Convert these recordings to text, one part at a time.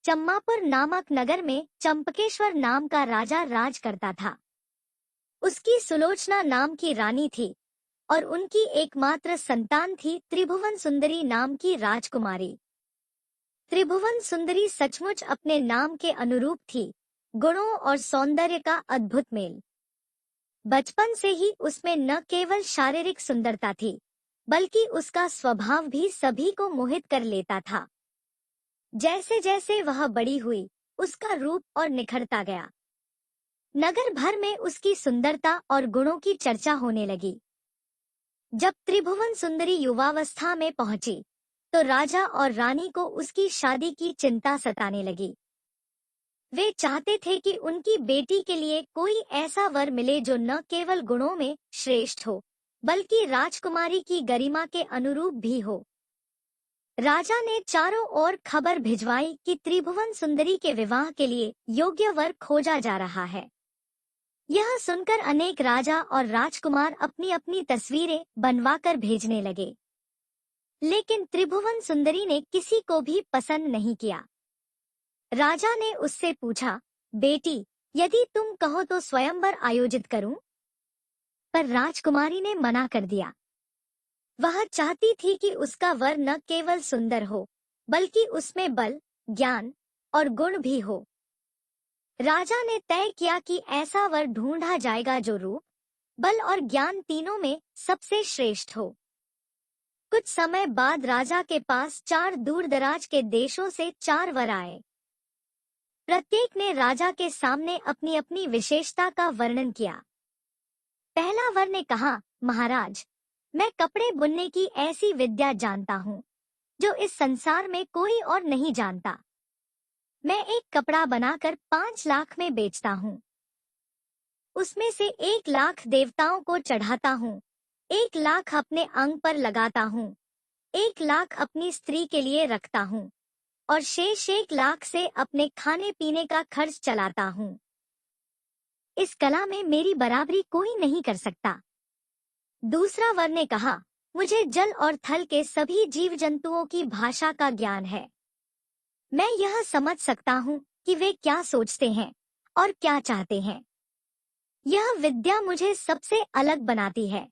चम्मापुर नामक नगर में चंपकेश्वर नाम का राजा राज करता था। उसकी सुलोचना नाम की रानी थी और उनकी एकमात्र संतान थी त्रिभुवन सुंदरी नाम की राजकुमारी। त्रिभुवन सुंदरी सचमुच अपने नाम के अनुरूप थी, गुणों और सौंदर्य का अद्भुत मेल। बचपन से ही उसमें न केवल शारीरिक सुंदरता थी, बल्कि उसका स्वभाव भी सभी को मोहित कर लेता था। जैसे जैसे वह बड़ी हुई, उसका रूप और निखरता गया। नगर भर में उसकी सुंदरता और गुणों की चर्चा होने लगी। जब त्रिभुवन सुंदरी युवावस्था में पहुंची, तो राजा और रानी को उसकी शादी की चिंता सताने लगी। वे चाहते थे कि उनकी बेटी के लिए कोई ऐसा वर मिले जो न केवल गुणों में श्रेष्ठ हो, बल्कि राजकुमारी की गरिमा के अनुरूप भी हो। राजा ने चारों ओर खबर भिजवाई कि त्रिभुवन सुंदरी के विवाह के लिए योग्य वर खोजा जा रहा है। यह सुनकर अनेक राजा और राजकुमार अपनी अपनी तस्वीरें बनवाकर भेजने लगे, लेकिन त्रिभुवन सुंदरी ने किसी को भी पसंद नहीं किया। राजा ने उससे पूछा, बेटी, यदि तुम कहो तो स्वयंवर आयोजित करूं? पर राजकुमारी ने मना कर दिया। वह चाहती थी कि उसका वर न केवल सुंदर हो, बल्कि उसमें बल, ज्ञान और गुण भी हो। राजा ने तय किया कि ऐसा वर ढूंढा जाएगा जो रूप, बल और ज्ञान तीनों में सबसे श्रेष्ठ हो। कुछ समय बाद राजा के पास 4 दूर-दराज के देशों से 4 वर आए। प्रत्येक ने राजा के सामने अपनी अपनी विशेषता का वर्णन किया। पहला वर ने कहा, महाराज, मैं कपड़े बुनने की ऐसी विद्या जानता हूँ जो इस संसार में कोई और नहीं जानता। मैं एक कपड़ा बनाकर 5 लाख में बेचता हूँ। उसमें से 1 लाख देवताओं को चढ़ाता हूँ, 1 लाख अपने अंग पर लगाता हूँ, 1 लाख अपनी स्त्री के लिए रखता हूँ और शेष 1 लाख से अपने खाने पीने का खर्च चलाता हूँ। इस कला में मेरी बराबरी कोई नहीं कर सकता। दूसरा वर ने कहा, मुझे जल और थल के सभी जीव जंतुओं की भाषा का ज्ञान है। मैं यह समझ सकता हूँ कि वे क्या सोचते हैं और क्या चाहते हैं। यह विद्या मुझे सबसे अलग बनाती है।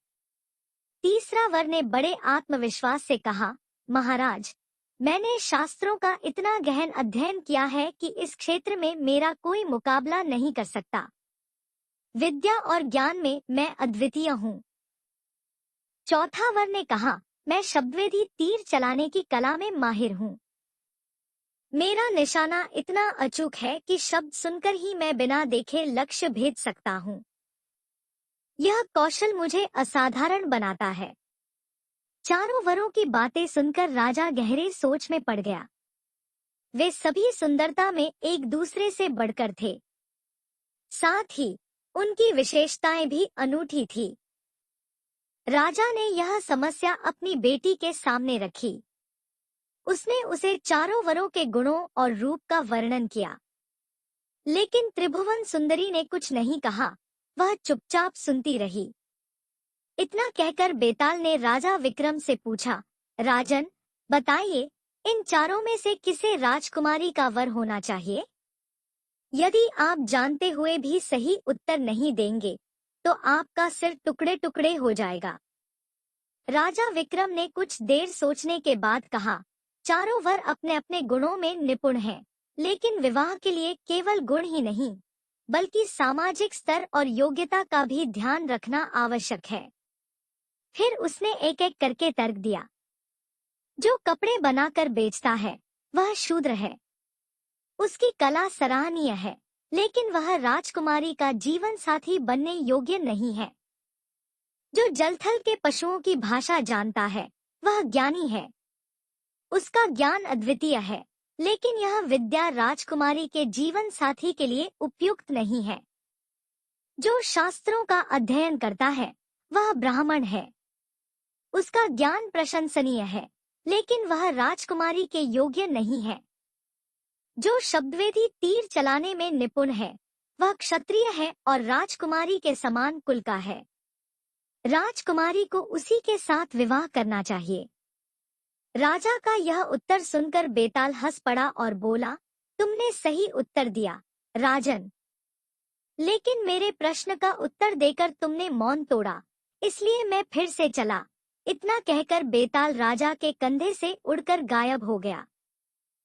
तीसरा वर ने बड़े आत्मविश्वास से कहा, महाराज, मैंने शास्त्रों का इतना गहन अध्ययन किया है कि इस क्षेत्र में मेरा कोई मुकाबला नहीं कर सकता। विद्या और ज्ञान में मैं अद्वितीय हूँ। चौथा वर ने कहा, मैं शब्दवेदी तीर चलाने की कला में माहिर हूँ। मेरा निशाना इतना अचूक है कि शब्द सुनकर ही मैं बिना देखे लक्ष्य भेद सकता हूँ। यह कौशल मुझे असाधारण बनाता है। चारों वरों की बातें सुनकर राजा गहरे सोच में पड़ गया। वे सभी सुंदरता में एक दूसरे से बढ़कर थे। साथ ही उनकी विशेषताएं भी अनूठी थी। राजा ने यह समस्या अपनी बेटी के सामने रखी। उसने उसे चारों वरों के गुणों और रूप का वर्णन किया, लेकिन त्रिभुवन सुंदरी ने कुछ नहीं कहा। वह चुपचाप सुनती रही। इतना कहकर बेताल ने राजा विक्रम से पूछा, राजन, बताइए, इन चारों में से किसे राजकुमारी का वर होना चाहिए? यदि आप जानते हुए भी सही उत्तर नहीं देंगे, तो आपका सिर टुकड़े टुकड़े हो जाएगा। राजा विक्रम ने कुछ देर सोचने के बाद कहा, चारों वर अपने अपने गुणों में निपुण हैं, लेकिन विवाह के लिए केवल गुण ही नहीं, बल्कि सामाजिक स्तर और योग्यता का भी ध्यान रखना आवश्यक है। फिर उसने एक एक करके तर्क दिया। जो कपड़े बनाकर बेचता है, वह शूद्र है। उसकी कला सराहनीय है, लेकिन वह राजकुमारी का जीवन साथी बनने योग्य नहीं है। जो जलथल के पशुओं की भाषा जानता है, वह ज्ञानी है। उसका ज्ञान अद्वितीय है, लेकिन यह विद्या राजकुमारी के जीवन साथी के लिए उपयुक्त नहीं है। जो शास्त्रों का अध्ययन करता है, वह ब्राह्मण है। उसका ज्ञान प्रशंसनीय है, लेकिन वह राजकुमारी के योग्य नहीं है। जो शब्दवेदी तीर चलाने में निपुण है, वह क्षत्रिय है और राजकुमारी के समान कुल का है। राजकुमारी को उसी के साथ विवाह करना चाहिए। राजा का यह उत्तर सुनकर बेताल हंस पड़ा और बोला, तुमने सही उत्तर दिया, राजन। लेकिन मेरे प्रश्न का उत्तर देकर तुमने मौन तोड़ा, इसलिए मैं फिर से चला। इतना कहकर बेताल राजा के कंधे से उड़कर गायब हो गया।